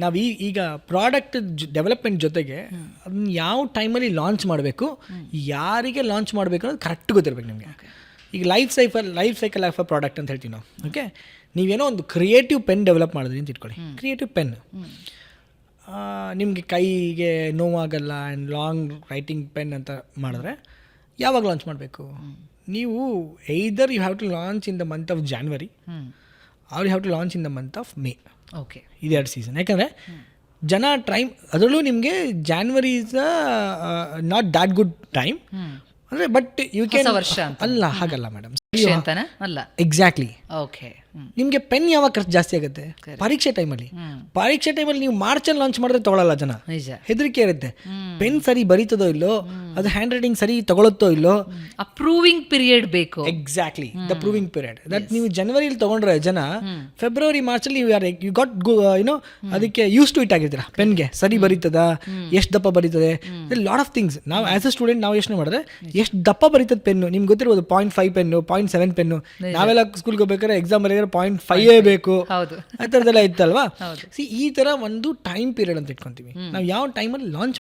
ನಾವು ಈಗ product development ಜೊತೆಗೆ ಅದನ್ನ ಯಾವ ಟೈಮಲ್ಲಿ ಲಾಂಚ್ ಮಾಡಬೇಕು, ಯಾರಿಗೆ ಲಾಂಚ್ ಮಾಡಬೇಕು ಅನ್ನೋದು ಕರೆಕ್ಟ್ ಗೊತ್ತಿರ್ಬೇಕು ನಿಮಗೆ. ಈಗ life cycle of a product ಅಂತ ಹೇಳ್ತೀವಿ ನಾವು. ಓಕೆ, ನೀವೇನೋ ಒಂದು ಕ್ರಿಯೇಟಿವ್ ಪೆನ್ ಡೆವಲಪ್ ಮಾಡಿದ್ರಿ ಅಂತ ಇಟ್ಕೊಳ್ಳಿ. ಕ್ರಿಯೇಟಿವ್ ಪೆನ್ ನಿಮಗೆ ಕೈಗೆ ನೋವಾಗಲ್ಲ ಆ್ಯಂಡ್ ಲಾಂಗ್ ರೈಟಿಂಗ್ ಪೆನ್ ಅಂತ ಮಾಡಿದ್ರೆ ಯಾವಾಗ ಲಾಂಚ್ ಮಾಡಬೇಕು? ನೀವು either you have to launch in the month of January or you have to launch in the month of May. Okay, ಇದೆರಡು ಸೀಸನ್. ಯಾಕಂದರೆ ಜನ ಟೈಮ್, ಅದರಲ್ಲೂ ನಿಮಗೆ January is not that good time ಅಂದರೆ, ಬಟ್ ಯು ಕ್ಯಾನ್ ವರ್ಷ ಅಂತ ಅಲ್ಲ, ಹಾಗಲ್ಲ ಮೇಡಮ್, ಅಂತಾನೆ ಅಲ್ಲ. ಎಕ್ಸಾಕ್ಟ್ಲಿ. ಓಕೆ, ನಿಮಗೆ ಪೆನ್ ಯಾವಾಗ ಖರ್ಚು ಜಾಸ್ತಿ ಆಗುತ್ತೆ? ಪರೀಕ್ಷೆ ಟೈಮಲ್ಲಿ. ಪರೀಕ್ಷೆ ಟೈಮಲ್ಲಿ ನೀವು ಮಾರ್ಚಲ್ಲಿ ಲಾಂಚ್ ಮಾಡಿದ್ರೆ ತೊಗೊಳಲ್ಲ ಜನ, ನಿಜ. ಹೆದರಿಕೆ ಇರುತ್ತೆ. ಪೆನ್ ಸರಿ ಬರೀತದೋ ಇಲ್ಲೋ, ಅದು ಹ್ಯಾಂಡ್ ರೈಟಿಂಗ್ ಸರಿ ತಗೊಳುತ್ತೋ ಇಲ್ಲೋ, ಅಪ್ರೂವಿಂಗ್ ಪೀರಿಯಡ್ ಬೇಕು. Exactly, the proving period. That ನೀವು ಜನವರಿಲಿ ತೊಗೊಂಡ್ರೆ ಜನ ಫೆಬ್ರವರಿ ಮಾರ್ಚಲ್ಲಿ ಯು ಗಾಟ್ ಯುನೋ ಅದಕ್ಕೆ ಯೂಸ್ ಟು ಇಟ್ ಆಗಿರ್ತೀರ. ಪೆನ್ಗೆ ಸರಿ ಬರೀತದ, ಎಷ್ಟು ದಪ್ಪ ಬರೀತದೆ, ಲಾಟ್ ಆಫ್ ಥಿಂಗ್ಸ್. ನಾವು ಆಸ್ ಅ ಸ್ಟೂಡೆಂಟ್ ನಾವು ಯೋಚನೆ ಮಾಡಿದ್ರೆ ಎಷ್ಟು ದಪ್ಪ ಬರೀತದ ಪೆನ್ನು ನಿಮ್ಗೆ ಗೊತ್ತಿರ್ಬೋದು. 0.5 ಪೆನ್ನು, 0.7 ಪೆನ್ನು. ನಾವೆಲ್ಲ ಸ್ಕೂಲ್ಗೆ ಹೋಗ್ಬೇಕಾದ್ರೆ ಎಕ್ಸಾಮ್ ಬರೆಯೋದ್ರೆ 0.5 ಬೇಕು, ಆ ಥರದ್ದೆಲ್ಲ ಇತ್ತಲ್ವಾ. ಸಿ, ಈ ಥರ ಒಂದು ಟೈಮ್ ಪೀರಿಯಡ್ ಅಂತ ಇಟ್ಕೊಂತೀವಿ ನಾವು. ಯಾವ ಟೈಮಲ್ಲಿ ಲಾಂಚ್